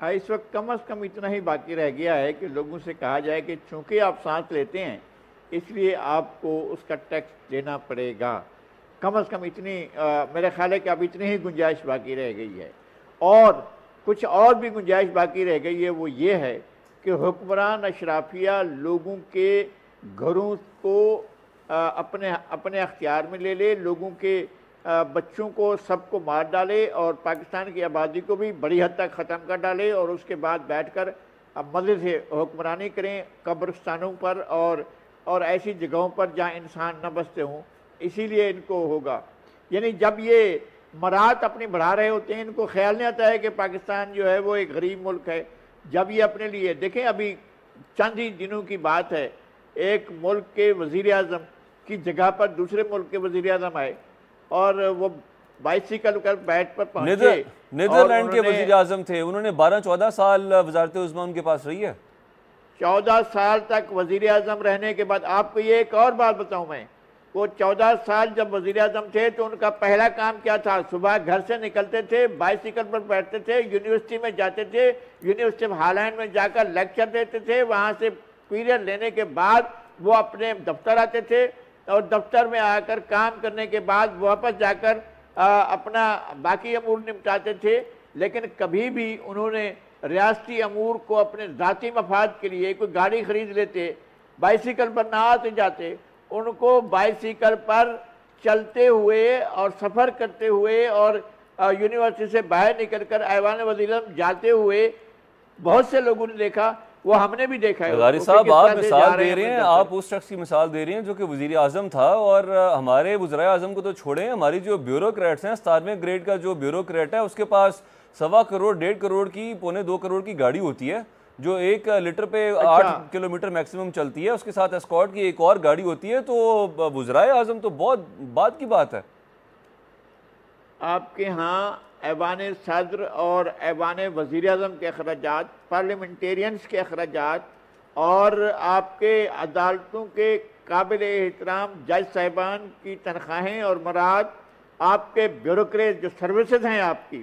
اس وقت کم از کم اتنا ہی باقی رہ گیا ہے کہ لوگوں سے کہا جائے کہ چونکہ آپ سانس لیتے ہیں اس لیے آپ کو اس کا ٹیکس دینا پڑے گا. کم از کم اتنی میرا خیال ہے کہ اب اتنی ہی گنجائش باقی رہ گئی ہے. اور کچھ اور بھی گنجائش باقی رہ گئی ہے، وہ یہ ہے کہ حکمران اشرافیہ لوگوں کے گھروں کو اپنے اختیار میں لے لے، لوگوں کے بچوں کو سب کو مار ڈالے اور پاکستان کی آبادی کو بھی بڑی حد تک ختم کر ڈالے، اور اس کے بعد بیٹھ کر مزے سے حکمرانی کریں قبرستانوں پر اور ایسی جگہوں پر جہاں انسان نہ بستے ہوں. اسی لیے ان کو ہوگا. یعنی جب یہ مرات اپنی بڑھا رہے ہوتے ہیں، ان کو خیال نہیں آتا ہے کہ پاکستان جو ہے وہ ایک غریب ملک ہے. جب یہ اپنے لیے دیکھیں، ابھی چند ہی دنوں کی بات ہے، ایک ملک کے وزیر اعظم کی جگہ پر دوسرے ملک کے وزیر اعظم آئے اور وہ بائسیکل پر بیٹھ پر پہنچے. نیدرلینڈ کے وزیر اعظم تھے، انہوں نے 12-14 سال وزارت عظمیٰ ان کے پاس رہی ہے. 14 سال تک وزیر اعظم رہنے کے بعد آپ کو یہ ایک اور بات بتاؤں میں، وہ 14 سال جب وزیر اعظم تھے تو ان کا پہلا کام کیا تھا؟ صبح گھر سے نکلتے تھے، بائسیکل پر بیٹھتے تھے، یونیورسٹی میں جاتے تھے، یونیورسٹی آف ہالینڈ میں جا کر لیکچر دیتے تھے، وہاں سے پیریڈ لینے کے بعد وہ اپنے دفتر آتے تھے اور دفتر میں آ کر کام کرنے کے بعد واپس جا کر اپنا باقی امور نمٹاتے تھے. لیکن کبھی بھی انہوں نے ریاستی امور کو اپنے ذاتی مفاد کے لیے، کوئی گاڑی خرید لیتے بائسیکل پر نہ آتے جاتے، ان کو بائسیکل پر چلتے ہوئے اور سفر کرتے ہوئے اور یونیورسٹی سے باہر نکل کر ایوان وزیر اعظم جاتے ہوئے بہت سے لوگوں نے دیکھا. وہ ہم نے بھی دیکھا ہے. غاری صاحب، آپ مثال دے رہے ہیں، آپ اس شخص کی مثال دے رہے ہیں جو کہ وزیر اعظم تھا، اور ہمارے وزراء اعظم کو تو چھوڑیں، ہماری جو بیوروکریٹس ہیں، 17ویں گریڈ کا جو بیوروکریٹ ہے اس کے پاس 1.25 کروڑ 1.5 کروڑ کی 1.25 کروڑ کی گاڑی ہوتی ہے جو 1 لیٹر پہ 8 کلومیٹر میکسیمم چلتی ہے. اس کے ساتھ اسکارٹ کی ایک اور گاڑی ہوتی ہے. تو وزراء اعظم تو بہت بات کی بات ہے. آپ کے ہاں ایوان صدر اور ایوان وزیر اعظم کے اخراجات، پارلیمنٹیرینز کے اخراجات اور آپ کے عدالتوں کے قابل احترام جج صاحبان کی تنخواہیں اور مراد، آپ کے بیوروکریٹ جو سروسز ہیں، آپ کی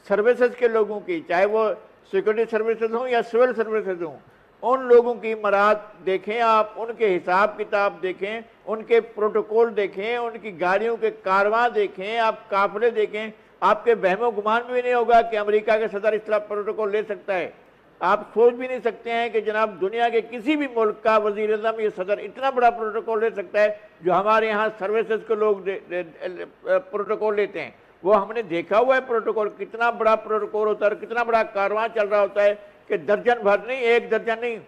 سروسز کے لوگوں کی، چاہے وہ سیکورٹی سروسز ہوں یا سول سروسز ہوں، ان لوگوں کی مراد دیکھیں آپ، ان کے حساب کتاب دیکھیں، ان کے پروٹوکول دیکھیں، ان کی گاڑیوں کے کارواں دیکھیں، آپ قافلے دیکھیں. آپ کے وہم و گمان میں بھی نہیں ہوگا کہ امریکہ کے صدر اس طرح پروٹوکول لے سکتا ہے. آپ سوچ بھی نہیں سکتے ہیں کہ جناب دنیا کے کسی بھی ملک کا وزیر اعظم یہ صدر اتنا بڑا پروٹوکول لے سکتا ہے جو ہمارے یہاں سروسز کے لوگ پروٹوکول لیتے ہیں. وہ ہم نے دیکھا ہوا ہے پروٹوکول، کتنا بڑا پروٹوکول ہوتا ہے اور کتنا بڑا کارواں چل رہا ہوتا ہے کہ درجن بھر نہیں، 1 درجن نہیں،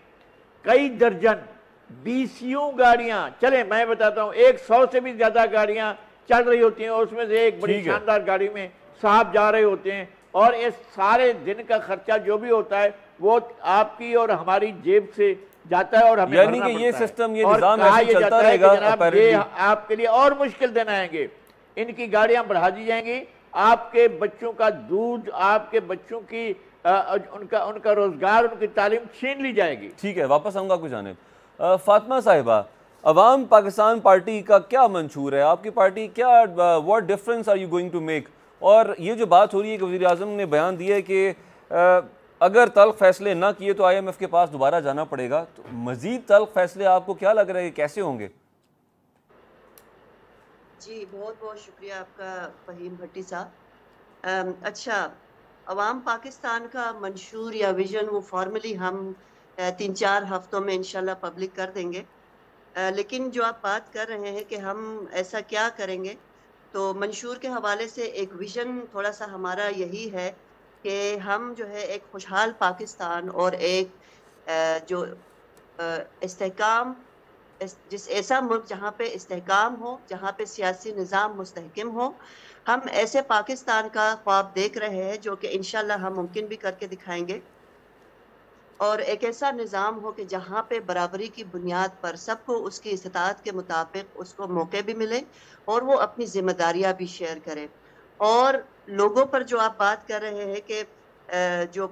کئی درجن 20 گاڑیاں چلیں. میں بتاتا ہوں 100 سے بھی زیادہ گاڑیاں چل رہی ہوتی ہیں اور اس میں سے ایک بڑی شاندار گاڑی میں صاحب جا رہے ہوتے ہیں، اور اس سارے دن کا خرچہ جو بھی ہوتا ہے وہ آپ کی اور ہماری جیب سے جاتا ہے اور ہمیں بھرنا پڑتا ہے. یعنی کہ یہ سسٹم، یہ نظام ایسے چلتا رہے گا. جناب یہ آپ کے لیے اور مشکل دن آئیں گے، ان کی گاڑیاں بڑھا دی جائیں گی، آپ کے بچوں کا دودھ، آپ کے بچوں کی ان کا روزگار، ان کی تعلیم چھین لی جائے گی. ٹھیک ہے، واپس آؤں گا آپ کی جانب. فاطمہ صاحبہ، عوام پاکستان پارٹی کا کیا منشور ہے؟ آپ کی پارٹی کیا what difference are you going to make? اور یہ جو بات ہو رہی ہے کہ وزیر اعظم نے بیان دیا ہے کہ اگر تلخ فیصلے نہ کیے تو IMF کے پاس دوبارہ جانا پڑے گا، تو مزید تلخ فیصلے آپ کو کیا لگ رہا ہے کہ کیسے ہوں گے؟ جی بہت بہت شکریہ آپ کا فہیم بھٹی صاحب. اچھا، عوام پاکستان کا منشور یا ویژن وہ فارملی ہم 3-4 ہفتوں میں انشاءاللہ پبلک کر دیں گے. لیکن جو آپ بات کر رہے ہیں کہ ہم ایسا کیا کریں گے، تو منشور کے حوالے سے ایک ویژن تھوڑا سا ہمارا یہی ہے کہ ہم جو ہے ایک خوشحال پاکستان اور ایک جو استحکام، جس ایسا ملک جہاں پہ استحکام ہو، جہاں پہ سیاسی نظام مستحکم ہو، ہم ایسے پاکستان کا خواب دیکھ رہے ہیں جو کہ انشاءاللہ ہم ممکن بھی کر کے دکھائیں گے. اور ایک ایسا نظام ہو کہ جہاں پہ برابری کی بنیاد پر سب کو اس کی استطاعت کے مطابق اس کو موقع بھی ملے اور وہ اپنی ذمہ داریاں بھی شیئر کرے. اور لوگوں پر جو آپ بات کر رہے ہیں کہ جو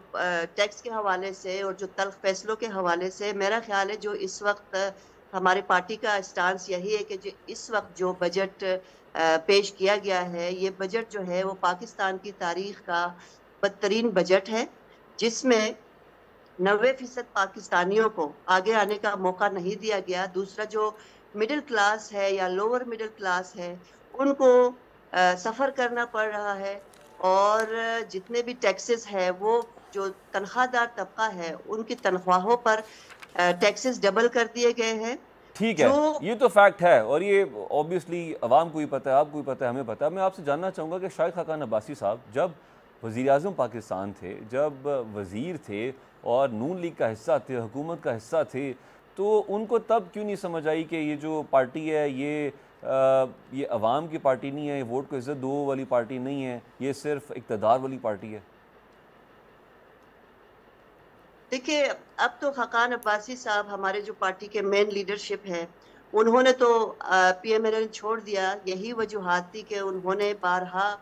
ٹیکس کے حوالے سے اور جو تلخ فیصلوں کے حوالے سے، میرا خیال ہے جو اس وقت ہماری پارٹی کا اسٹانس یہی ہے کہ جو اس وقت جو بجٹ پیش کیا گیا ہے، یہ بجٹ جو ہے وہ پاکستان کی تاریخ کا بدترین بجٹ ہے. جس میں 90% پاکستانیوں کو آگے آنے کا موقع نہیں دیا گیا. دوسرا جو مڈل کلاس ہے یا لوور مڈل کلاس ہے ان کو سفر کرنا پڑ رہا ہے, اور جتنے بھی ٹیکسز ہے وہ جو تنخواہ دار طبقہ ہے ان کی تنخواہوں پر ٹیکسز ڈبل کر دیے گئے ہیں. ٹھیک ہے, یہ تو فیکٹ ہے, اور یہ اوبیسلی عوام کو بھی پتہ ہے, آپ کو بھی پتہ ہے, ہمیں پتہ ہے. میں آپ سے جاننا چاہوں گا کہ شاہد خاقان عباسی صاحب جب وزیر اعظم پاکستان تھے, جب وزیر تھے اور نون لیگ کا حصہ تھے, حکومت کا حصہ تھے, تو ان کو تب کیوں نہیں سمجھ آئی کہ یہ جو پارٹی ہے یہ عوام کی پارٹی نہیں ہے, یہ ووٹ کو عزت دو والی پارٹی نہیں ہے, یہ صرف اقتدار والی پارٹی ہے؟ دیکھیے, اب تو خاقان عباسی صاحب ہمارے جو پارٹی کے مین لیڈرشپ ہے, انہوں نے تو پی ایم ایل این چھوڑ دیا. یہی وجوہات تھی کہ انہوں نے بارہا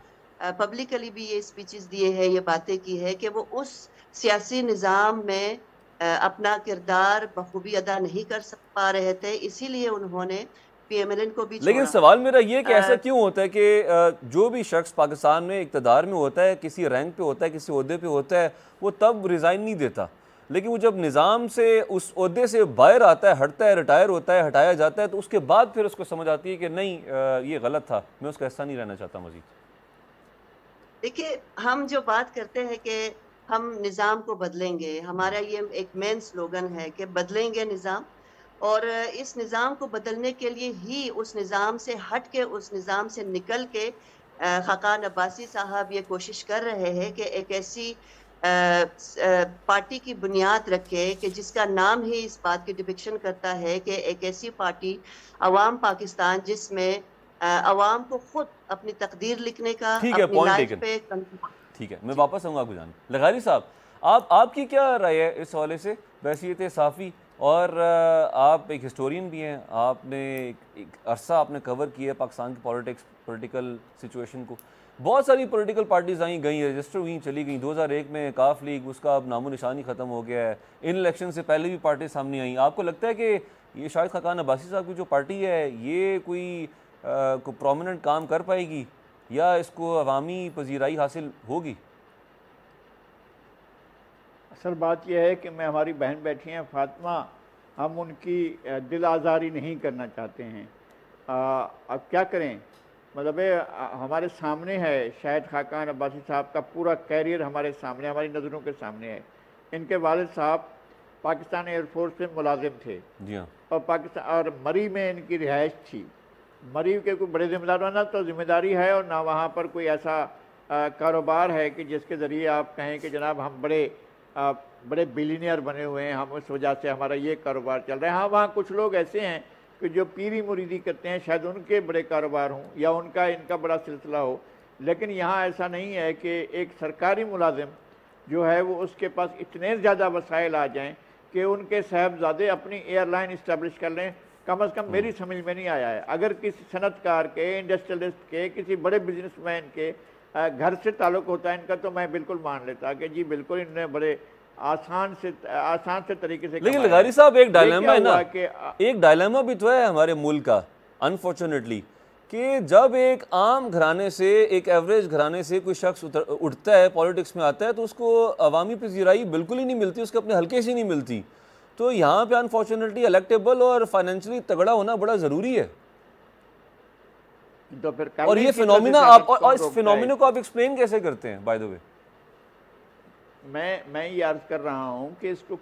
پبلکلی بھی یہ اسپیچز دیے ہیں, یہ باتیں کی ہے کہ وہ اس سیاسی نظام میں اپنا کردار بخوبی ادا نہیں کر پا رہے تھے, اسی لیے انہوں نے پی ایم ایل این کو بھی چھوڑا. لیکن سوال میرا یہ کہ ایسا کیوں ہوتا ہے کہ جو بھی شخص پاکستان میں اقتدار میں ہوتا ہے, کسی رینک پہ ہوتا ہے, کسی عہدے پہ ہوتا ہے, وہ تب ریزائن نہیں دیتا, لیکن وہ جب نظام سے اس عہدے سے باہر آتا ہے, ہٹتا ہے, ریٹائر ہوتا ہے, ہٹایا جاتا ہے, تو اس کے بعد پھر اس کو سمجھ آتی ہے کہ نہیں یہ غلط تھا, میں اس کا حصہ نہیں رہنا چاہتا مزید. دیکھیے, ہم جو بات کرتے ہیں کہ ہم نظام کو بدلیں گے, ہمارا یہ ایک مین سلوگن ہے کہ بدلیں گے نظام, اور اس نظام کو بدلنے کے لیے ہی اس نظام سے ہٹ کے, اس نظام سے نکل کے خاقان عباسی صاحب یہ کوشش کر رہے ہیں کہ ایک ایسی پارٹی کی بنیاد رکھے کہ جس کا نام ہی اس بات کی ڈپکشن کرتا ہے کہ ایک ایسی پارٹی عوام پاکستان جس میں عوام کو خود اپنی تقدیر لکھنے کا, ٹھیک ہے, اپنی پوائنٹ لائف ٹیکن. پہ. ٹھیک ہے, میں واپس آؤں گا آپ کو جان. لغاری صاحب, آپ کی کیا رائے ہے اس حوالے سے؟ بحیثیت صحافی اور آپ ایک ہسٹورین بھی ہیں, آپ نے ایک عرصہ آپ نے کور کیا ہے پاکستان کی پولیٹکس, پولیٹیکل سچویشن کو. بہت ساری پولیٹیکل پارٹیز آئیں گئیں, رجسٹر ہوئیں, چلی گئیں. 2001 میں کاف لیگ, اس کا اب نام و نشان ہی ختم ہو گیا ہے. ان الیکشن سے پہلے بھی پارٹی سامنے آئیں. آپ کو لگتا ہے کہ یہ شاہد خاقان عباسی صاحب کی جو پارٹی ہے یہ کوئی پرومیننٹ کام کر پائے گی, یا اس کو عوامی پذیرائی حاصل ہوگی؟ اصل بات یہ ہے کہ میں, ہماری بہن بیٹھی ہیں فاطمہ, ہم ان کی دل آزاری نہیں کرنا چاہتے ہیں. اب کیا کریں, مطلب ہمارے سامنے ہے شاہد خاقان عباسی صاحب کا پورا کیریئر ہمارے سامنے, ہماری نظروں کے سامنے ہے. ان کے والد صاحب پاکستان ایئر فورس میں ملازم تھے, جی ہاں, اور مری میں ان کی رہائش تھی. مری کے کوئی بڑے ذمہ دار نہ تو ذمہ داری ہے, اور نہ وہاں پر کوئی ایسا کاروبار ہے کہ جس کے ذریعے آپ کہیں کہ جناب ہم بڑے بلینئر بنے ہوئے ہیں, ہم اس وجہ سے ہمارا یہ کاروبار چل رہا ہے. ہاں, وہاں کچھ لوگ ایسے ہیں کہ جو پیری مریدی کرتے ہیں, شاید ان کے بڑے کاروبار ہوں یا ان کا بڑا سلسلہ ہو, لیکن یہاں ایسا نہیں ہے کہ ایک سرکاری ملازم جو ہے وہ اس کے پاس اتنے زیادہ وسائل آ جائیں کہ ان کے صاحبزادے اپنی ایئر لائن اسٹیبلش کر لیں. کم از کم میری سمجھ میں نہیں آیا ہے. اگر کسی صنعت کار کے, انڈسٹریلسٹ کے, کسی بڑے بزنس مین کے گھر سے تعلق ہوتا ہے ان کا, تو میں بالکل مان لیتا کہ جی بالکل انہوں نے بڑے آسان سے طریقے سے. لیکن لغاری صاحب ایک ڈائلیما ہے نا, ایک ڈائلیما بھی تو ہے ہمارے ملک کا انفارچونیٹلی, کہ جب ایک عام گھرانے سے, ایک ایوریج گھرانے سے کوئی شخص اٹھتا ہے, پولیٹکس میں آتا ہے, تو اس کو عوامی پذیرائی بالکل ہی نہیں ملتی, اس کے اپنے حلقے سے نہیں ملتی. تو یہاں پہ انفارچونیٹلی الیکٹیبل اور فائنینشلی تگڑا ہونا بڑا ضروری ہے. تو پھر اور یہ فینومینا, اور اس فینومینا کو آپ ایکسپلین کیسے کرتے ہیں بائی دا وے؟ میں یہ عرض کر رہا ہوں کہ اس کو,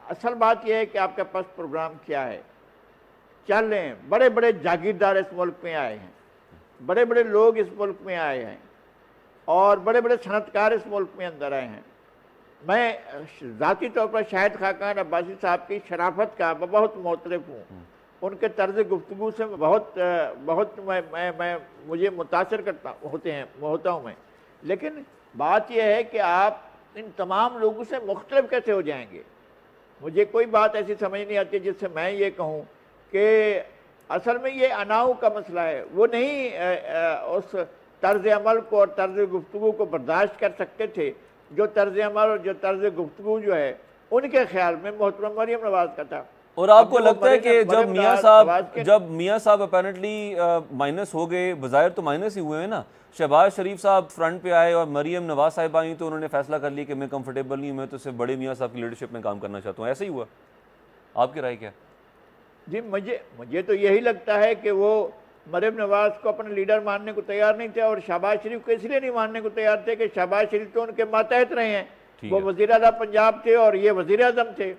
اصل بات یہ ہے کہ آپ کے پاس پروگرام کیا ہے. چل رہے ہیں, بڑے بڑے جاگیردار اس ملک میں آئے ہیں, بڑے بڑے لوگ اس ملک میں آئے ہیں, اور بڑے بڑے صنعت کار اس ملک میں اندر آئے ہیں. میں ذاتی طور پر شاہد خاقان عباسی صاحب کی شرافت کا بہت معترف ہوں, ان کے طرز گفتگو سے بہت مجھے متاثر ہوتا ہوں میں. لیکن بات یہ ہے کہ آپ ان تمام لوگوں سے مختلف کیسے ہو جائیں گے. مجھے کوئی بات ایسی سمجھ نہیں آتی جس سے میں یہ کہوں کہ اصل میں یہ اناؤ کا مسئلہ ہے. وہ نہیں اس طرز عمل کو اور طرز گفتگو کو برداشت کر سکتے تھے جو طرز عمل اور جو طرز گفتگو جو ہے ان کے خیال میں محترم مریم نواز کا تھا. اور آپ کو اب جو لگتا ہے کہ مریم جب میاں صاحب اپیرنٹلی مائنس ہو گئے، بظاہر تو مائنس ہی ہوئے ہیں نا، شہباز شریف صاحب فرنٹ پہ آئے اور مریم نواز صاحب آئیں تو انہوں نے فیصلہ کر لیا کہ میں کمفرٹیبل نہیں ہوں، میں تو صرف بڑے میاں صاحب کی لیڈرشپ میں کام کرنا چاہتا ہوں، ایسا ہی ہوا؟ آپ کی رائے کیا؟ جی مجھے تو یہی لگتا ہے کہ وہ مریم نواز کو اپنا لیڈر ماننے کو تیار نہیں تھے، اور شہباز شریف کو اس لیے نہیں ماننے کو تیار تھے کہ شہباز شریف تو ان کے ماتحت رہے ہیں، وہ وزیر اعلیٰ پنجاب تھے اور یہ وزیر اعظم تھے،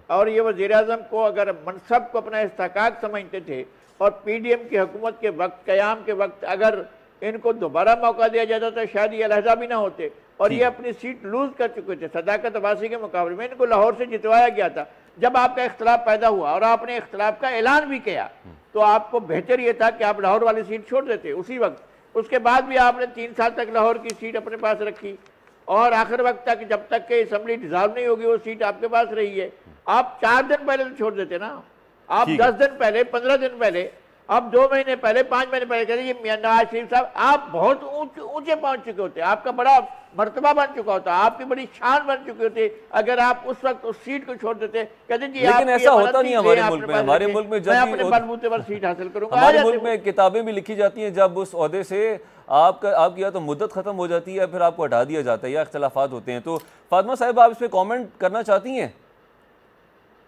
اور یہ وزیر اعظم کو اگر منصب کو اپنا استحقاق سمجھتے تھے، اور پی ڈی ایم کی حکومت کے وقت، قیام کے وقت اگر ان کو دوبارہ موقع دیا جاتا تو شاید یہ علیحدہ بھی نہ ہوتے، اور یہ اپنی سیٹ لوز کر چکے تھے صداقت عباسی کے مقابلے میں، ان کو لاہور سے جتوایا گیا تھا۔ جب آپ کا اختلاف پیدا ہوا اور آپ نے اختلاف کا اعلان بھی کیا تو آپ کو بہتر یہ تھا کہ آپ لاہور والی سیٹ چھوڑ دیتے اسی وقت۔ اس کے بعد بھی آپ نے 3 سال تک لاہور کی سیٹ اپنے پاس رکھی، اور آخر وقت تک جب تک کہ اسمبلی ڈیزالو نہیں ہوگی وہ سیٹ آپ کے پاس رہی ہے۔ آپ 4 دن پہلے تو چھوڑ دیتے نا، آپ 10 دن پہلے، 15 دن پہلے، اب 2 مہینے پہلے، 5 مہینے پہلے کہتے ہیں یہ نواز شریف صاحب آپ بہت اونچے پہنچ چکے ہوتے، آپ کا بڑا مرتبہ بن چکا ہوتا، آپ کی بڑی شان بن چکی ہوتی اگر آپ اس وقت اس سیٹ کو چھوڑ دیتے، کہتے ہیں جی لیکن ایسا ہوتا نہیں ہمارے ملک میں۔ ہمارے ملک میں میں اپنے بلبوتے پر سیٹ حاصل کروں گا۔ ہمارے ملک میں کتابیں بھی لکھی جاتی ہیں، جب اس عہدے سے آپ کی یا تو مدت ختم ہو جاتی ہے پھر آپ کو ہٹا دیا جاتا ہے، یا اختلافات ہوتے ہیں۔ تو فاطمہ صاحب آپ اس پہ کامنٹ کرنا چاہتی ہیں؟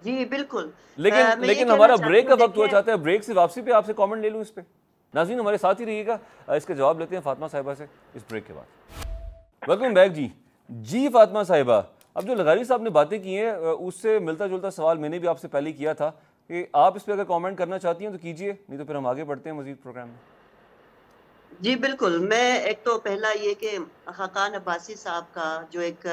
جی بالکل، لیکن ہمارا بریک کا وقت ہوا چاہتا ہے، بریک سے واپسی پہ آپ سے کامنٹ لے لوں اس پہ۔ ناظرین ہمارے ساتھ ہی رہیے گا، اس کے جواب لیتے ہیں فاطمہ صاحبہ سے اس بریک کے بعد۔ ویلکم بیک جی فاطمہ صاحبہ، اب جو لغاری صاحب نے باتیں کی ہیں اس سے ملتا جلتا سوال میں نے بھی آپ سے پہلے کیا تھا کہ آپ اس پہ اگر کامنٹ کرنا چاہتی ہیں تو کیجئے، نہیں تو پھر ہم آگے بڑھتے ہیں مزید پروگرام میں۔ جی بالکل، میں ایک تو پہلا یہ کہ خاقان عباسی صاحب کا جو ایک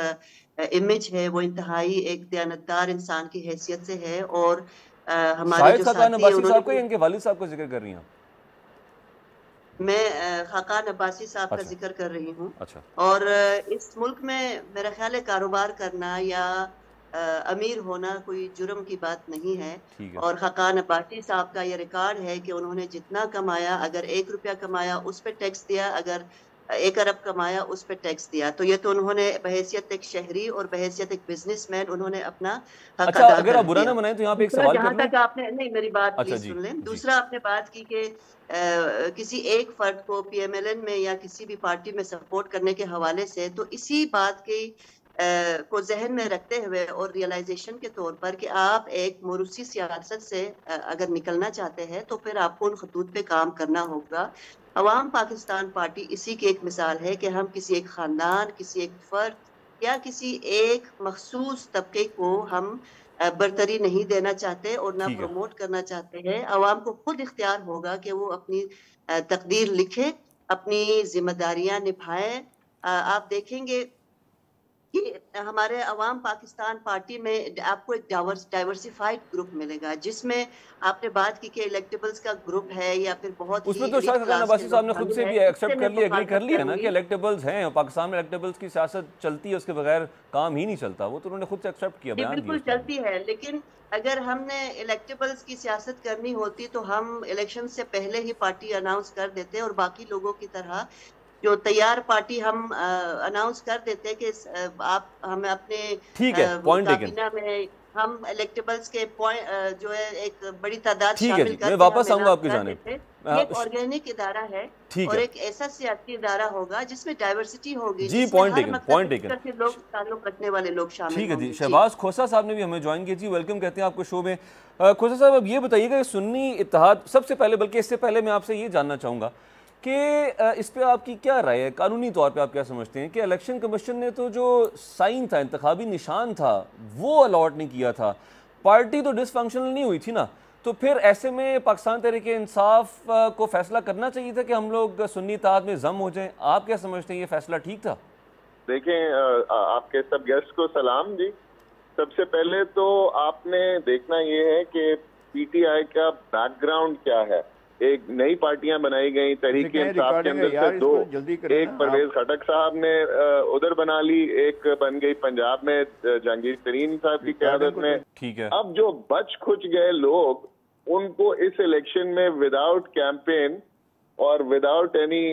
امیج ہے وہ انتہائی ایک دیانتدار انسان کی حیثیت سے ہے، اور ہمارے جو خاقان ساتھی ہیں عباسی انہوں صاحب کا نے، یا ان کے والد صاحب کا ذکر کر رہی ہیں؟ میں خاقان عباسی صاحب کا ذکر کر رہی ہوں، اور اس ملک میں میرا خیال ہے کاروبار کرنا یا امیر ہونا کوئی جرم کی بات نہیں ہے، اور خاقان عباسی صاحب کا یہ ریکارڈ ہے کہ انہوں نے جتنا کمایا، اگر 1 روپیہ کمایا اس پہ ٹیکس دیا، اگر 1 ارب کمایا اس پہ ٹیکس دیا، تو یہ تو انہوں نے بحیثیت ایک شہری اور بحیثیت ایک بزنس مین انہوں نے اپنا حق ادا اگر کر آپ برا دیا۔ نہ منائیں تو یہاں پہ ایک سوال جہاں کر لوں؟ تک آپ نے، نہیں میری بات پلیز سن لیں، دوسرا آپ نے بات کی کہ کسی ایک فرد کو پی ایم ایل این میں یا کسی بھی پارٹی میں سپورٹ کرنے کے حوالے سے، تو اسی بات کی کو ذہن میں رکھتے ہوئے اور ریئلائزیشن کے طور پر کہ آپ ایک موروثی سیاست سے اگر نکلنا چاہتے ہیں تو پھر آپ کو ان خطوط پہ کام کرنا ہوگا۔ عوام پاکستان پارٹی اسی کی ایک مثال ہے کہ ہم کسی ایک خاندان، کسی ایک فرد یا کسی ایک مخصوص طبقے کو ہم برتری نہیں دینا چاہتے اور نہ پروموٹ کرنا چاہتے ہیں۔ عوام کو خود اختیار ہوگا کہ وہ اپنی تقدیر لکھے، اپنی ذمہ داریاں نبھائیں۔ آپ دیکھیں گے کہ ہمارے عوام پاکستان پارٹی میں آپ کو ایک ڈائیورسیفائڈ گروپ ملے گا، جس میں آپ نے بات کی کہ الیکٹیبلز کا گروپ ہے یا پھر بہت اس ہی میں تو شاید خاقان عباسی صاحب نے خود سے بھی ایکسیپٹ کر لی، ایگری کر لی ہے نا کہ الیکٹیبلز ہیں، پاکستان میں الیکٹیبلز کی سیاست چلتی ہے، اس کے بغیر کام ہی نہیں چلتا، وہ تو انہوں نے خود سے ایکسیپٹ کیا، بیان دیا۔ بالکل چلتی ہے، لیکن اگر ہم نے الیکٹیبلز کی سیاست کرنی ہوتی تو ہم الیکشن سے پہلے ہی پارٹی اناؤنس کر دیتے، اور باقی لوگوں کی طرح جو تیار پارٹی ہم اناؤنس کر دیتے کہ آپ ہمیں اپنے کابینہ میں ہم الیکٹیبلز کے جو ہے ایک بڑی تعداد شامل کر کے واپس آؤں گا آپ کی جانب۔ یہ ایک آرگینک ادارہ ہے اور ایک ایسا سیاسی ادارہ ہوگا جس میں ڈائیورسٹی ہوگی، جس میں ہر مقصد سے لوگ تعلق رکھنے والے لوگ شامل ہوں گے۔ شہباز کھوسا صاحب نے بھی ہمیں جوائن کیا، جی ویلکم کہتے ہیں آپ کو شو میں۔ کھوسا صاحب اب یہ بتائیے گا سنی اتحاد، سب سے پہلے بلکہ اس سے پہلے میں آپ سے یہ جاننا چاہوں گا کہ اس پہ آپ کی کیا رائے ہے، قانونی طور پہ آپ کیا سمجھتے ہیں کہ الیکشن کمیشن نے تو جو سائن تھا، انتخابی نشان تھا، وہ الاٹ نہیں کیا تھا، پارٹی تو ڈس فنکشنل نہیں ہوئی تھی نا، تو پھر ایسے میں پاکستان تحریک انصاف کو فیصلہ کرنا چاہیے تھا کہ ہم لوگ سنی اتحاد میں ضم ہو جائیں۔ آپ کیا سمجھتے ہیں، یہ فیصلہ ٹھیک تھا؟ دیکھیں، آپ کے سب گیسٹ کو سلام جی۔ سب سے پہلے تو آپ نے دیکھنا یہ ہے کہ پی ٹی آئی کا بیک گراؤنڈ کیا ہے۔ ایک نئی پارٹیاں بنائی گئیں تحریک انصاف کے اندر سے 2، ایک پرویز خٹک صاحب نے ادھر بنا لی، ایک بن گئی پنجاب میں جہانگیر ترین صاحب کی قیادت میں۔ اب جو بچ کھچ گئے لوگ، ان کو اس الیکشن میں وداؤٹ کیمپین اور وداؤٹ اینی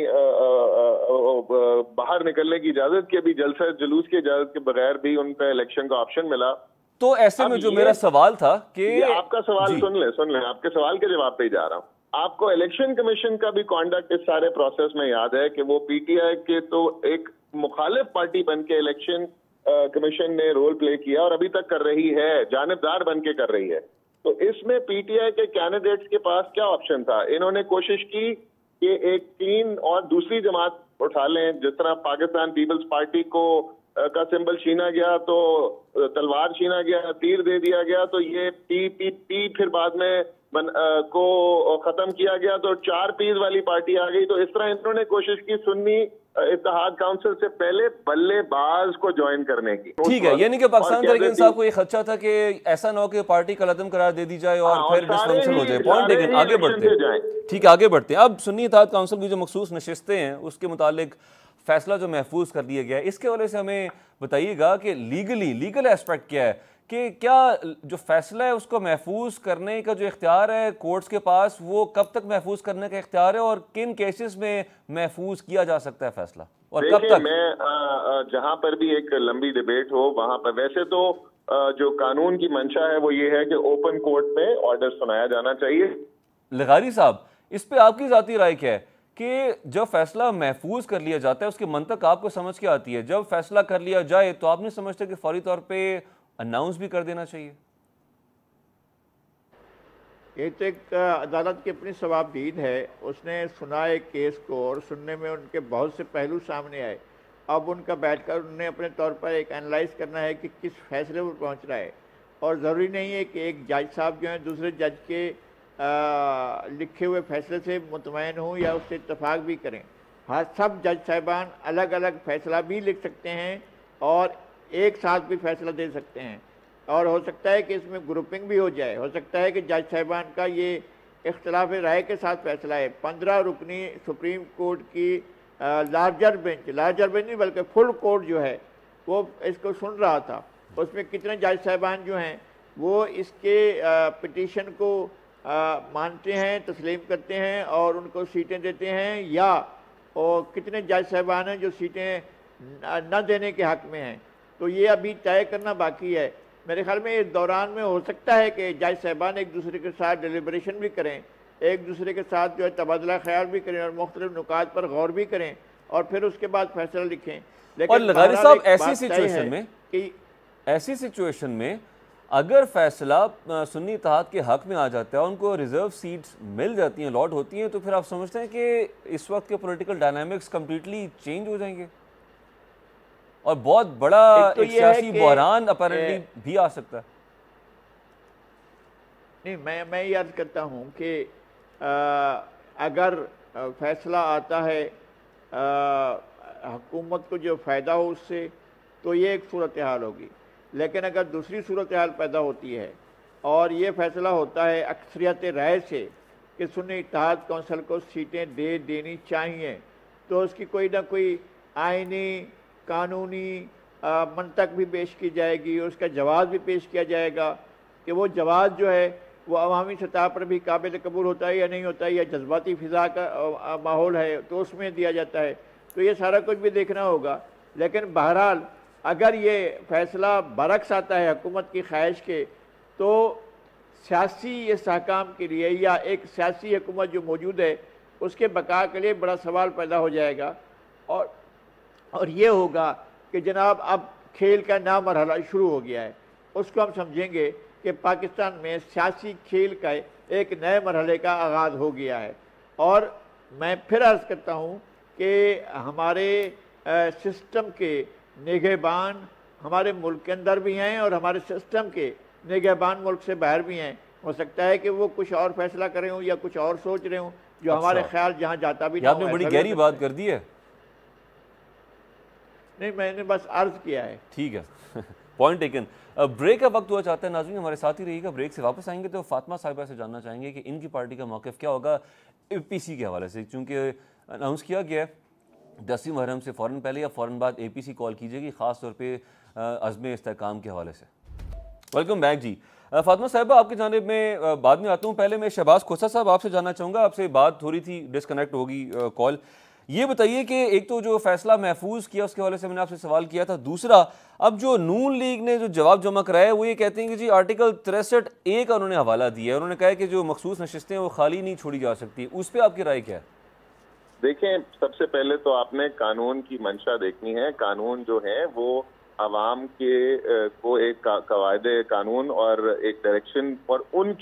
باہر نکلنے کی اجازت کے بھی، جلسہ جلوس کی اجازت کے بغیر بھی ان کا الیکشن کا آپشن ملا، تو ایسے میں جو میرا سوال تھا کہ آپ کا سوال سن لیں آپ کے سوال کے جواب پہ ہی جا رہا ہوں. آپ کو الیکشن کمیشن کا بھی کانڈکٹ اس سارے پروسیس میں یاد ہے کہ وہ پی ٹی آئی کے تو ایک مخالف پارٹی بن کے الیکشن کمیشن نے رول پلے کیا اور ابھی تک کر رہی ہے, جانبدار بن کے کر رہی ہے. تو اس میں پی ٹی آئی کے کینڈیڈیٹس کے پاس کیا آپشن تھا؟ انہوں نے کوشش کی کہ ایک تین اور دوسری جماعت اٹھا لیں, جس طرح پاکستان پیپلز پارٹی کو کا سمبل چھینا گیا تو تلوار چھینا گیا, تیر دے دیا گیا, تو یہ پی پی پی پھر بعد میں کو ختم کیا گیا تو 4 پیز والی پارٹی آ گئی. تو اس طرح انہوں نے کوشش کی سنی اتحاد کونسل سے پہلے بلے باز کو جوائن کرنے کی. ٹھیک ہے, یعنی کہ پاکستان تحریک انصاف کو یہ خدشہ تھا کہ ایسا نہ ہو کہ پارٹی کا لدم قرار دے دی جائے اور پھر ڈسفنکشن ہو جائے. پوائنٹ لیکن آگے بڑھتے ہیں. ٹھیک ہے, آگے بڑھتے ہیں. اب سنی اتحاد کونسل کی جو مخصوص نشستیں ہیں اس کے متعلق فیصلہ جو محفوظ کر دیا گیا ہے, اس کے حوالے سے ہمیں بتائیے گا کہ لیگل ایسپیکٹ کیا ہے, کہ کیا جو فیصلہ ہے اس کو محفوظ کرنے کا جو اختیار ہے کورٹس کے پاس, وہ کب تک محفوظ کرنے کا اختیار ہے اور کن کیسز میں محفوظ کیا جا سکتا ہے فیصلہ, اور کب تک؟ میں جہاں پر بھی ایک لمبی ڈیبیٹ ہو وہاں پر, ویسے تو جو قانون کی منشا ہے وہ یہ ہے کہ اوپن کورٹ میں آرڈر سنایا جانا چاہیے. لغاری صاحب, اس پہ آپ کی ذاتی رائے کیا ہے کہ جب فیصلہ محفوظ کر لیا جاتا ہے اس کی منطق آپ کو سمجھ کے آتی ہے, جب فیصلہ کر لیا جائے تو آپ نہیں سمجھتے کہ فوری طور پہ اناؤنس بھی کر دینا چاہیے؟ یہ تو ایک عدالت کی اپنی ثوابدید ہے, اس نے سنا ایک کیس کو اور سننے میں ان کے بہت سے پہلو سامنے آئے. اب ان کا بیٹھ کر انہیں اپنے طور پر ایک انالائز کرنا ہے کہ کس فیصلے پر پہنچ رہا ہے, اور ضروری نہیں ہے کہ ایک جج صاحب جو ہیں دوسرے جج کے لکھے ہوئے فیصلے سے مطمئن ہوں یا اس سے اتفاق بھی کریں. ہر سب جج صاحبان الگ الگ فیصلہ بھی لکھ سکتے ہیں اور ایک ساتھ بھی فیصلہ دے سکتے ہیں, اور ہو سکتا ہے کہ اس میں گروپنگ بھی ہو جائے. ہو سکتا ہے کہ جج صاحبان کا یہ اختلاف رائے کے ساتھ فیصلہ ہے. 15 رکنی سپریم کورٹ کی لارجر بینچ نہیں بلکہ فل کورٹ جو ہے وہ اس کو سن رہا تھا. اس میں کتنے جج صاحبان جو ہیں وہ اس کے پٹیشن کو مانتے ہیں, تسلیم کرتے ہیں اور ان کو سیٹیں دیتے ہیں, یا اور کتنے جج صاحبان ہیں جو سیٹیں نہ دینے کے حق میں ہیں. تو یہ ابھی طے کرنا باقی ہے. میرے خیال میں اس دوران میں ہو سکتا ہے کہ جج صاحبان ایک دوسرے کے ساتھ ڈیلیبریشن بھی کریں, ایک دوسرے کے ساتھ جو ہے تبادلہ خیال بھی کریں اور مختلف نکات پر غور بھی کریں اور پھر اس کے بعد فیصلہ لکھیں. اور لغاری صاحب, ایسی سچویشن میں اگر فیصلہ سنی اتحاد کے حق میں آ جاتا ہے, ان کو ریزرو سیٹس مل جاتی ہیں, الاٹ ہوتی ہیں, تو پھر آپ سمجھتے ہیں کہ اس وقت کے پولیٹیکل ڈائنامکس کمپلیٹلی چینج ہو جائیں گے اور بہت بڑا ایک سیاسی بحران اپیرنٹلی بھی آ سکتا ہے؟ نہیں, میں یہ عرض کرتا ہوں کہ اگر فیصلہ آتا ہے حکومت کو جو فائدہ ہو اس سے, تو یہ ایک صورتحال ہوگی. لیکن اگر دوسری صورتحال پیدا ہوتی ہے اور یہ فیصلہ ہوتا ہے اکثریت رائے سے کہ سنی اتحاد کونسل کو سیٹیں دینی چاہیے, تو اس کی کوئی نہ کوئی آئینی قانونی منطق بھی پیش کی جائے گی, اس کا جواز بھی پیش کیا جائے گا کہ وہ جواز جو ہے وہ عوامی سطح پر بھی قابل قبول ہوتا ہے یا نہیں ہوتا ہے, یا جذباتی فضا کا ماحول ہے تو اس میں دیا جاتا ہے. تو یہ سارا کچھ بھی دیکھنا ہوگا. لیکن بہرحال اگر یہ فیصلہ برعکس آتا ہے حکومت کی خواہش کے, تو سیاسی استحکام کے لیے یا ایک سیاسی حکومت جو موجود ہے اس کے بقا کے لیے بڑا سوال پیدا ہو جائے گا, اور یہ ہوگا کہ جناب اب کھیل کا نیا مرحلہ شروع ہو گیا ہے. اس کو ہم سمجھیں گے کہ پاکستان میں سیاسی کھیل کا ایک نئے مرحلے کا آغاز ہو گیا ہے. اور میں پھر عرض کرتا ہوں کہ ہمارے سسٹم کے نگہبان ہمارے ملک کے اندر بھی ہیں اور ہمارے سسٹم کے نگہبان ملک سے باہر بھی ہیں. ہو سکتا ہے کہ وہ کچھ اور فیصلہ کرے ہوں یا کچھ اور سوچ رہے ہوں جو ہمارے خیال جہاں جاتا بھی نہ ہو. آپ نے بڑی گہری بات کر دی ہے. نہیں, میں نے بس عرض کیا ہے. ٹھیک ہے, پوائنٹ ٹیکن. بریک کا وقت ہوا چاہتا ہے, ناظرین ہمارے ساتھ ہی رہیے گا. بریک سے واپس آئیں گے تو فاطمہ صاحبہ سے جاننا چاہیں گے کہ ان کی پارٹی کا موقف کیا ہوگا اے پی سی کے حوالے سے, چونکہ اناؤنس کیا گیا ہے 10 محرم سے فوراً پہلے یا فوراً بعد اے پی سی کال کیجیے گی, خاص طور پہ عزم استحکام کے حوالے سے. ویلکم بیک جی. فاطمہ صاحبہ, آپ کی جانب میں بعد میں آتا ہوں. پہلے میں شہباز کھوسہ صاحب آپ سے جاننا چاہوں گا, آپ سے بات ہو رہی تھی, ڈسکنیکٹ ہوگی کال. یہ بتائیے کہ ایک تو جو فیصلہ محفوظ کیا اس کے حوالے سے میں نے آپ سے سوال کیا تھا، دوسرا اب جو نون لیگ نے جو جواب جمع کرایا ہے وہ یہ کہتے ہیں کہ جی آرٹیکل 63A کا انہوں نے حوالہ دیا ہے، انہوں نے کہا ہے کہ جو مخصوص نشستیں وہ خالی نہیں چھوڑی جا سکتی، اس پہ آپ کی رائے کیا ہے؟ دیکھیں، سب سے پہلے تو آپ نے قانون کی منشا دیکھنی ہے. قانون جو ہے وہ عوام کے کو ایک قواعد قانون اور ایک ڈائریکشن اور ان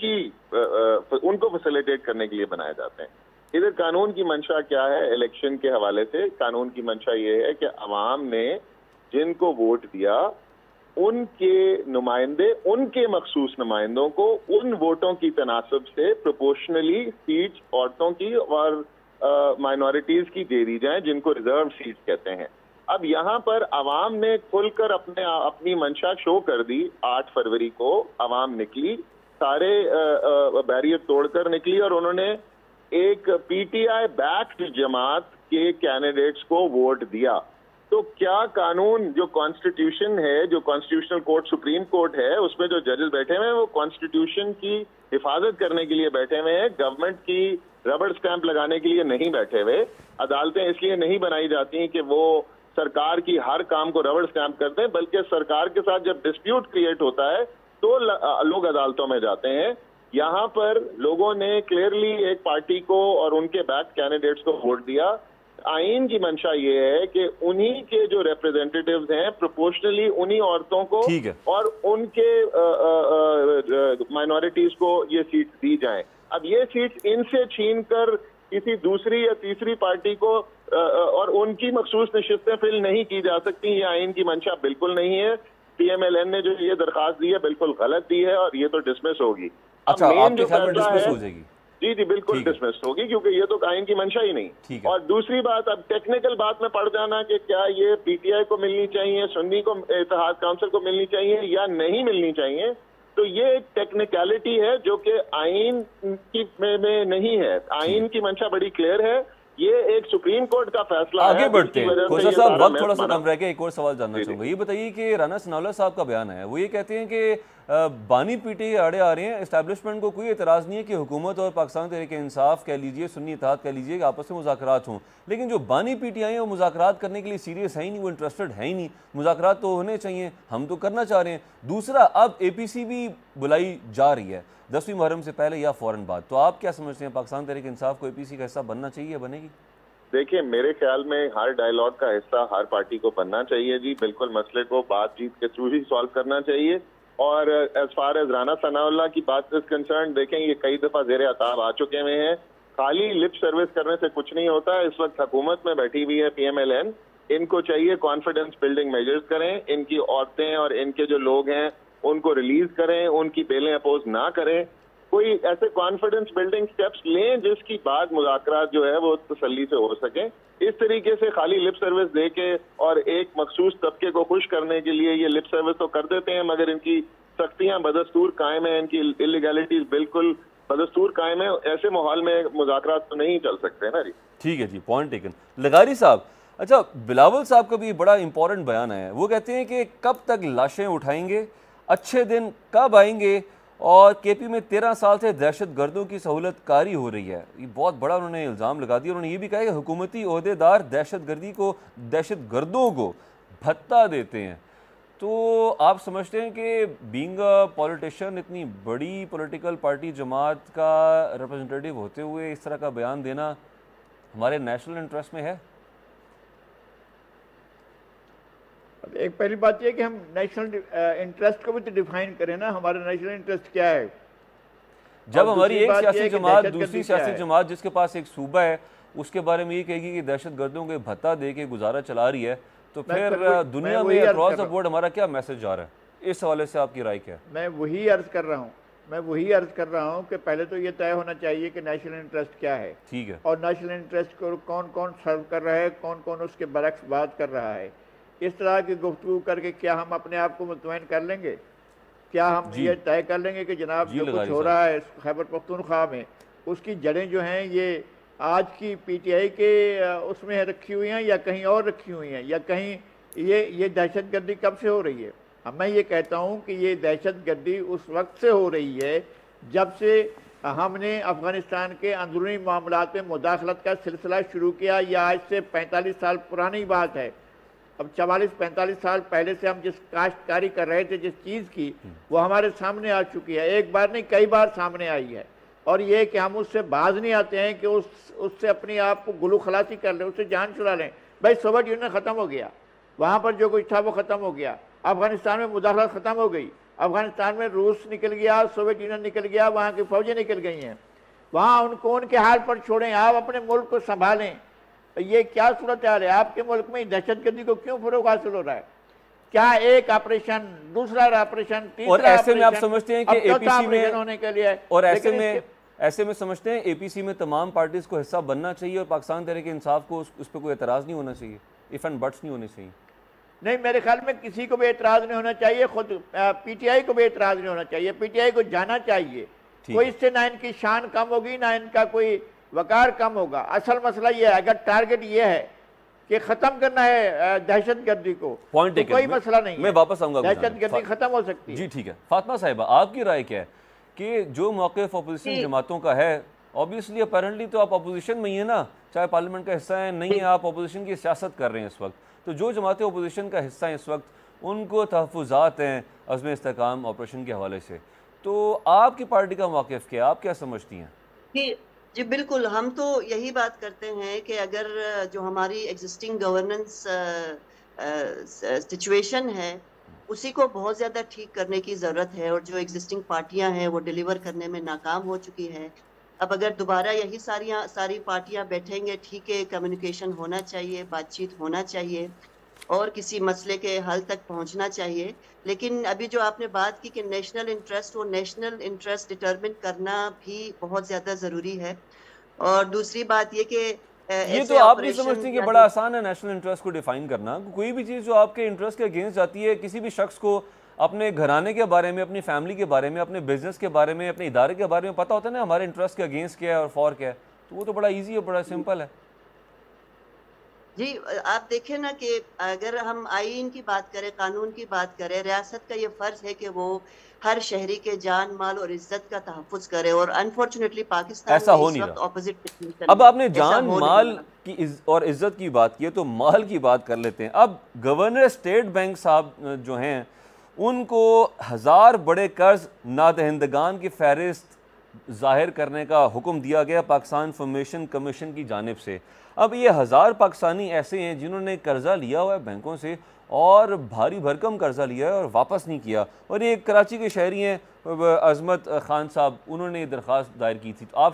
کو فیسیلیٹیٹ کرنے کے لیے بنائے جاتے ہیں. ادھر قانون کی منشا کیا ہے؟ الیکشن کے حوالے سے قانون کی منشا یہ ہے کہ عوام نے جن کو ووٹ دیا ان کے نمائندے، ان کے مخصوص نمائندوں کو ان ووٹوں کی تناسب سے پروپورشنلی سیٹس عورتوں کی اور مائنورٹیز کی دے دی جائیں، جن کو ریزرو سیٹس کہتے ہیں. اب یہاں پر عوام نے کھل کر اپنی منشا شو کر دی. 8 فروری کو عوام نکلی، سارے بیریئر توڑ کر نکلی اور انہوں نے ایک پی ٹی آئی بیکڈ جماعت کے کینڈیڈیٹس کو ووٹ دیا. تو کیا قانون جو کانسٹیٹیوشن ہے، جو کانسٹیٹیوشنل کورٹ سپریم کورٹ ہے، اس میں جو ججز بیٹھے ہوئے ہیں وہ کانسٹیٹیوشن کی حفاظت کرنے کے لیے بیٹھے ہوئے ہیں، گورنمنٹ کی ربڑ سٹیمپ لگانے کے لیے نہیں بیٹھے ہوئے. عدالتیں اس لیے نہیں بنائی جاتی ہیں کہ وہ سرکار کی ہر کام کو ربڑ سٹیمپ کرتے ہیں، بلکہ سرکار کے ساتھ جب ڈسپیوٹ کریٹ ہوتا ہے تو لوگ عدالتوں میں جاتے ہیں. یہاں پر لوگوں نے کلیئرلی ایک پارٹی کو اور ان کے بیک کینڈیڈیٹس کو ووٹ دیا. آئین کی منشا یہ ہے کہ انہی کے جو ریپرزینٹیٹیوز ہیں پروپورشنلی انہی عورتوں کو اور ان کے مائنورٹیز کو یہ سیٹ دی جائیں. اب یہ سیٹ ان سے چھین کر کسی دوسری یا تیسری پارٹی کو اور ان کی مخصوص نشستیں فل نہیں کی جا سکتی. یہ آئین کی منشا بالکل نہیں ہے. پی ایم ایل این نے جو یہ درخواست دی ہے بالکل غلط دی ہے اور یہ تو ڈسمس ہوگی. اچھا، آپ کے خیال میں ڈسمس ہو جائے گی؟ جی بالکل ڈسمس ہوگی، کیونکہ یہ تو آئین کی منشا ہی نہیں. اور دوسری بات، اب ٹیکنیکل بات میں پڑ جانا کہ کیا یہ پی ٹی آئی کو ملنی چاہیے، سنی کو اتحاد کونسل کو ملنی چاہیے یا نہیں ملنی چاہیے، تو یہ ایک ٹیکنیکلٹی ہے جو کہ آئین کی میں نہیں ہے. آئین کی منشا بڑی کلیئر ہے. یہ ایک سپریم کورٹ کا فیصلہ ہے. آگے بڑھتے ہیں کوسا صاحب، وقت تھوڑا سا کم رہ گیا، ایک اور سوال جاننا چاہوں گا. یہ بتائیے کہ رانا ثناءاللہ صاحب کا بیان ہے، وہ یہ کہتے ہیں کہ بانی پی ٹی آڑے آ رہے ہیں، اسٹیبلشمنٹ کو کوئی اعتراض نہیں ہے کہ حکومت اور پاکستان تحریک انصاف کہہ لیجئے، سنی اتحاد کہہ لیجئے کہ آپس میں مذاکرات ہوں، لیکن جو بانی پی ٹی آئی ہیں وہ مذاکرات کرنے کے لیے سیریس ہے ہی نہیں، وہ انٹرسٹڈ ہے ہی نہیں. مذاکرات تو ہونے چاہیے، ہم تو کرنا چاہ رہے ہیں. دوسرا، اب اے پی سی بھی بلائی جا رہی ہے 10ویں محرم سے پہلے یا فوراً بعد. تو آپ کیا سمجھتے ہیں، پاکستان تحریک انصاف کو اے پی سی کا حصہ بننا چاہیے یا بنے گی؟ دیکھیں، میرے خیال میں ہر ڈائیلاگ کا حصہ ہر پارٹی کو بننا چاہیے. جی بالکل، مسئلے کو بات چیت کے تھرو ہی سالو کرنا چاہیے. اور ایز فار ایز رانا ثناء اللہ کی بات از کنسرن، دیکھیں یہ کئی دفعہ زیر عتاب آ چکے ہوئے ہیں. خالی لپ سروس کرنے سے کچھ نہیں ہوتا. اس وقت حکومت میں بیٹھی ہوئی ہے پی ایم ایل این، ان کو چاہیے کانفیڈنس بلڈنگ میجرز کریں، ان کی عورتیں اور ان کے جو لوگ ہیں ان کو ریلیز کریں، ان کی بیلیں اپوز نہ کریں. کوئی ایسے کانفیڈنس بلڈنگ سٹیپس لیں جس کی بعد مذاکرات جو ہے وہ تسلی سے ہو سکیں. اس طریقے سے خالی لپ سروس دے کے اور ایک مخصوص طبقے کو خوش کرنے کے لیے یہ لپ سروس تو کر دیتے ہیں، مگر ان کی سختیاں بدستور قائم ہیں، ان کی انلیگیلٹیز بالکل بدستور قائم ہے. ایسے ماحول میں مذاکرات تو نہیں چل سکتے نا. جی ٹھیک ہے، جی پوائنٹ ٹیکن. لغاری صاحب، اچھا بلاول صاحب کا بھی بڑا امپورٹنٹ بیان ہے. وہ کہتے ہیں کہ کب تک لاشیں اٹھائیں گے، اچھے دن کب آئیں گے، اور کے پی میں 13 سال سے دہشت گردوں کی سہولت کاری ہو رہی ہے. یہ بہت بڑا انہوں نے الزام لگا دیا. انہوں نے یہ بھی کہا کہ حکومتی عہدیدار دہشت گردوں کو بھتہ دیتے ہیں. تو آپ سمجھتے ہیں کہ بینگ اے پولیٹیشین، اتنی بڑی پولیٹیکل پارٹی جماعت کا ریپرزنٹیٹیو ہوتے ہوئے اس طرح کا بیان دینا ہمارے نیشنل انٹرسٹ میں ہے؟ ایک پہلی بات یہ کہ ہم نیشنل انٹرسٹ کو بھی تو ڈیفائن کریں نا. ہمارا نیشنل انٹرسٹ کیا ہے؟ جب ہماری ایک سیاسی جماعت دوسری سیاسی جماعت جس کے پاس ایک صوبہ ہے اس کے بارے میں یہ کہے گی کہ دہشت گردوں کے بھتہ دے کے گزارا چلا رہی ہے، تو پھر دنیا میں اکراس دا بورڈ ہمارا کیا میسج جا رہا ہے؟ اس حوالے سے آپ کی رائے کیا ہے؟ میں وہی عرض کر رہا ہوں کہ پہلے تو یہ طے ہونا چاہیے کہ نیشنل انٹرسٹ کیا ہے. ٹھیک ہے. اور نیشنل انٹرسٹ کو کون کون سرو کر رہا ہے، کون کون اس کے برعکس بات کر رہا ہے. اس طرح کی گفتگو کر کے کیا ہم اپنے آپ کو مطمئن کر لیں گے؟ کیا ہم یہ طے کر لیں گے کہ جناب جو کچھ ہو رہا ہے خیبر پختونخوا میں اس کی جڑیں جو ہیں یہ آج کی پی ٹی آئی کے اس میں رکھی ہوئی ہیں یا کہیں اور رکھی ہوئی ہیں، یا کہیں یہ دہشت گردی کب سے ہو رہی ہے؟ اب میں یہ کہتا ہوں کہ یہ دہشت گردی اس وقت سے ہو رہی ہے جب سے ہم نے افغانستان کے اندرونی معاملات میں مداخلت کا سلسلہ شروع کیا. یہ آج سے 45 سال پرانی بات ہے. اب 44-45 سال پہلے سے ہم جس کاشتکاری کر رہے تھے جس چیز کی، وہ ہمارے سامنے آ چکی ہے. ایک بار نہیں، کئی بار سامنے آئی ہے. اور یہ کہ ہم اس سے باز نہیں آتے ہیں کہ اس سے اپنی آپ کو گلو خلاصی کر لیں، اس سے جان چھڑا لیں. بھائی سوویت یونین ختم ہو گیا، وہاں پر جو کچھ تھا وہ ختم ہو گیا. افغانستان میں مداخلت ختم ہو گئی. افغانستان میں روس نکل گیا، سوویت یونین نکل گیا، وہاں کی فوجیں نکل گئی ہیں. وہاں ان کو ان کے حال پر چھوڑیں، آپ اپنے ملک کو سنبھالیں. یہ کیا صورتحال ہے؟ آپ کے ملک میں دہشت گردی کو کیوں فروغ حاصل ہو رہا ہے؟ کیا ایک آپریشن، دوسرا آپریشن، اور تیسرا ایسے میں آپ سمجھتے ہیں کہ اے پی سی میں ہونے کے لیے، اور ایسے میں سمجھتے ہیں اے پی سی میں تمام پارٹیز کو حصہ بننا چاہیے اور پاکستان تحریک انصاف کو اس پہ کوئی اعتراض نہیں ہونا چاہیے، ایف اینڈ بٹس نہیں ہونے چاہیے؟ نہیں، میرے خیال میں کسی کو بھی اعتراض نہیں ہونا چاہیے. خود پی ٹی آئی کو بھی اعتراض نہیں ہونا چاہیے. پی ٹی آئی کو جانا چاہیے. کوئی اس سے نہ ان کی شان کم ہوگی، نہ ان کا کوئی وقار کم ہوگا. اصل مسئلہ یہ ہے، اگر ٹارگٹ یہ ہے کہ ختم کرنا ہے دہشت گردی کو، تو کوئی مسئلہ نہیں ہے. میں واپس آؤں گا. دہشت گردی ختم ہو سکتی ہے. جی ٹھیک ہے. فاطمہ صاحبہ، آپ کی رائے کیا ہے کہ جو موقف اپوزیشن جماعتوں کا ہے، obviously اپیرنٹلی تو آپ اپوزیشن میں ہی ہیں نا، چاہے پارلیمنٹ کا حصہ ہیں نہیں ہیں، آپ اپوزیشن کی سیاست کر رہے ہیں اس وقت، تو جو جماعتیں اپوزیشن کا حصہ ہیں اس وقت ان کو تحفظات ہیں عزم استحکام آپریشن کے حوالے سے، تو آپ کی پارٹی کا موقف کیا؟ آپ کیا سمجھتی ہیں؟ جی بالکل، ہم تو یہی بات کرتے ہیں کہ اگر جو ہماری ایگزسٹنگ گورننس سچویشن ہے اسی کو بہت زیادہ ٹھیک کرنے کی ضرورت ہے، اور جو ایگزسٹنگ پارٹیاں ہیں وہ ڈیلیور کرنے میں ناکام ہو چکی ہے. اب اگر دوبارہ یہی ساری پارٹیاں بیٹھیں گے، ٹھیک ہے، کمیونیکیشن ہونا چاہیے، بات چیت ہونا چاہیے اور کسی مسئلے کے حل تک پہنچنا چاہیے. لیکن ابھی جو آپ نے بات کی کہ نیشنل انٹرسٹ، وہ نیشنل انٹرسٹ ڈٹرمن کرنا بھی بہت زیادہ ضروری ہے. اور دوسری بات یہ کہ یہ تو آپ بھی سمجھتے ہیں کہ بڑا آسان ہے نیشنل انٹرسٹ کو ڈیفائن کرنا؟ کوئی بھی چیز جو آپ کے انٹرسٹ کے اگینسٹ جاتی ہے، کسی بھی شخص کو اپنے گھرانے کے بارے میں، اپنی فیملی کے بارے میں، اپنے بزنس کے بارے میں، اپنے ادارے کے بارے میں پتہ ہوتا ہے نا ہمارے انٹرسٹ کے اگینسٹ کیا ہے اور فور کیا ہے، تو وہ تو بڑا ایزی ہے، بڑا سمپل ہے. جی آپ دیکھیں نا کہ اگر ہم آئین کی بات کریں، قانون کی بات کریں، ریاست کا یہ فرض ہے کہ وہ ہر شہری کے جان، مال اور عزت کا تحفظ کرے، اور انفارچونیٹلی پاکستان ایسا ہو نہیں رہا. اب آپ نے جان، مال کی اور عزت کی بات کی ہے تو مال کی بات کر لیتے ہیں. اب گورنر اسٹیٹ بینک صاحب جو ہیں ان کو 1000 بڑے قرض نادہندگان کی فہرست ظاہر کرنے کا حکم دیا گیا پاکستان انفارمیشن کمیشن کی جانب سے. اب یہ 1000 پاکستانی ایسے ہیں جنہوں نے قرضہ لیا ہوا ہے بینکوں سے اور بھاری بھرکم قرضہ لیا ہے اور واپس نہیں کیا. اور یہ کراچی کے شہری ہیں عظمت خان صاحب، انہوں نے یہ درخواست دائر کی تھی. تو آپ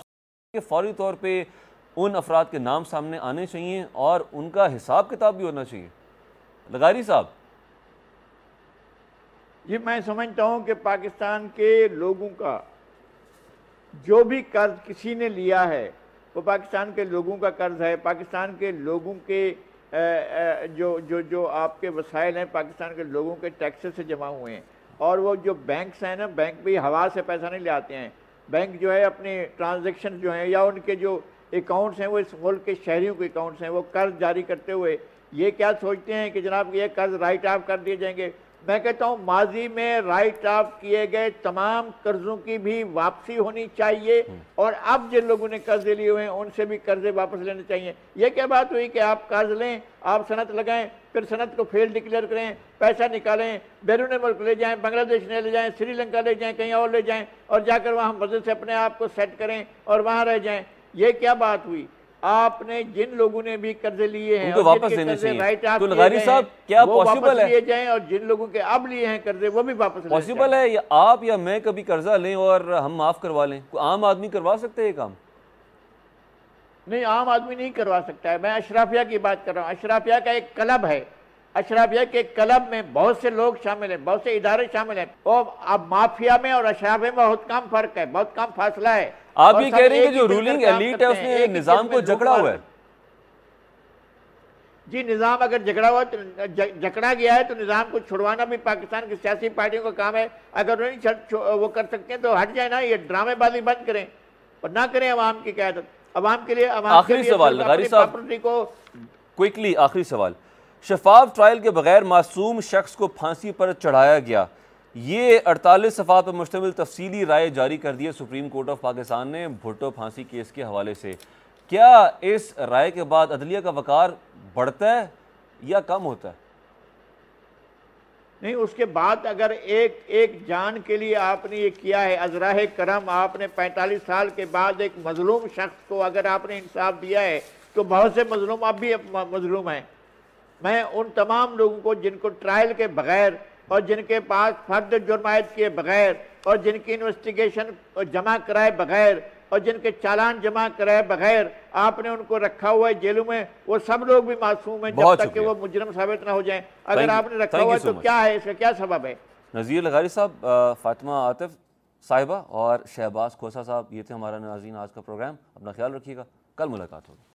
کہ فوری طور پہ ان افراد کے نام سامنے آنے چاہیے اور ان کا حساب کتاب بھی ہونا چاہیے. لغاری صاحب. جی میں سمجھتا ہوں کہ پاکستان کے لوگوں کا جو بھی قرض کسی نے لیا ہے وہ پاکستان کے لوگوں کا قرض ہے. پاکستان کے لوگوں کے جو آپ کے وسائل ہیں پاکستان کے لوگوں کے ٹیکسز سے جمع ہوئے ہیں. اور وہ جو بینکس ہیں نا، بینک بھی ہوا سے پیسہ نہیں لے آتے ہیں. بینک جو ہے اپنے ٹرانزیکشن جو ہیں یا ان کے جو اکاؤنٹس ہیں وہ اس ملک کے شہریوں کے اکاؤنٹس ہیں، وہ قرض جاری کرتے ہوئے یہ کیا سوچتے ہیں کہ جناب یہ قرض رائٹ آف کر دیے جائیں گے. میں کہتا ہوں ماضی میں رائٹ آف کیے گئے تمام قرضوں کی بھی واپسی ہونی چاہیے، اور اب جن لوگوں نے قرضے لیے ہوئے ہیں ان سے بھی قرضے واپس لینے چاہیے. یہ کیا بات ہوئی کہ آپ قرض لیں، آپ صنعت لگائیں، پھر صنعت کو فیل ڈکلیئر کریں، پیسہ نکالیں، بیرون ملک لے جائیں، بنگلہ دیش لے جائیں، سری لنکا لے جائیں، کہیں اور لے جائیں، اور جا کر وہاں مزے سے اپنے آپ کو سیٹ کریں اور وہاں رہ جائیں. یہ کیا بات ہوئی؟ آپ نے جن لوگوں نے بھی قرضے لیے ہیں ان کو واپس دینے چاہیے. تو لغاری صاحب کیا پاسبل ہے جائیں اور جن لوگوں کے اب لیے ہیں قرضے وہ بھی واپس لینے پاسبل ہے یا آپ یا میں کبھی قرضہ لیں اور ہم معاف کروا لیں؟ کوئی عام آدمی کروا سکتے ہیں یہ کام؟ نہیں، عام آدمی نہیں کروا سکتا ہے. میں اشرافیہ کی بات کر رہا ہوں. اشرافیہ کا ایک کلب ہے، اشرافیہ کے کلب میں بہت سے لوگ شامل ہیں، بہت سے ادارے شامل ہیں. اور اب مافیا میں اور اشرافیہ میں بہت کم فرق ہے، بہت کم فاصلہ ہے. آپ یہ کہہ رہے ہیں کہ جو رولنگ ایلیٹ ہے اس نے نظام کو جکڑا ہوا ہے؟ جی نظام اگر جکڑا گیا ہے تو نظام کو چھڑوانا بھی پاکستان کی سیاسی پارٹیوں کا کام ہے. اگر وہ کر سکتے ہیں تو ہٹ جائیں نا، یہ ڈرامے بازی بند کریں اور نہ کریں عوام کی قیادت. عوام کے لیے آخری سوال لغاری صاحب کوئکلی، آخری سوال. شفاف ٹرائل کے بغیر معصوم شخص کو پھانسی پر چڑھایا گیا، یہ 48 صفحات پر مشتمل تفصیلی رائے جاری کر دی ہے سپریم کورٹ آف پاکستان نے بھٹو پھانسی کیس کے حوالے سے. کیا اس رائے کے بعد عدلیہ کا وقار بڑھتا ہے یا کم ہوتا ہے؟ نہیں، اس کے بعد اگر ایک جان کے لیے آپ نے یہ کیا ہے ازراہ کرم، آپ نے 45 سال کے بعد ایک مظلوم شخص کو اگر آپ نے انصاف دیا ہے تو بہت سے مظلوم اب بھی مظلوم ہیں. میں ان تمام لوگوں کو جن کو ٹرائل کے بغیر اور جن کے پاس فرد جرم عائد کیے بغیر اور جن کی انویسٹیگیشن جمع کرائے بغیر اور جن کے چالان جمع کرائے بغیر آپ نے ان کو رکھا ہوا ہے جیلوں میں، وہ سب لوگ بھی معصوم ہیں جب تک کہ وہ مجرم ثابت نہ ہو جائیں. اگر آپ نے رکھا ہوا ہے تو کیا ہے، اس کا کیا سبب ہے؟ نذیر لغاری صاحب، فاطمہ عاطف صاحبہ اور شہباز کھوسہ صاحب، یہ تھے ہمارا ناظرین آج کا پروگرام. اپنا خیال رکھیے گا، کل ملاقات ہوگی.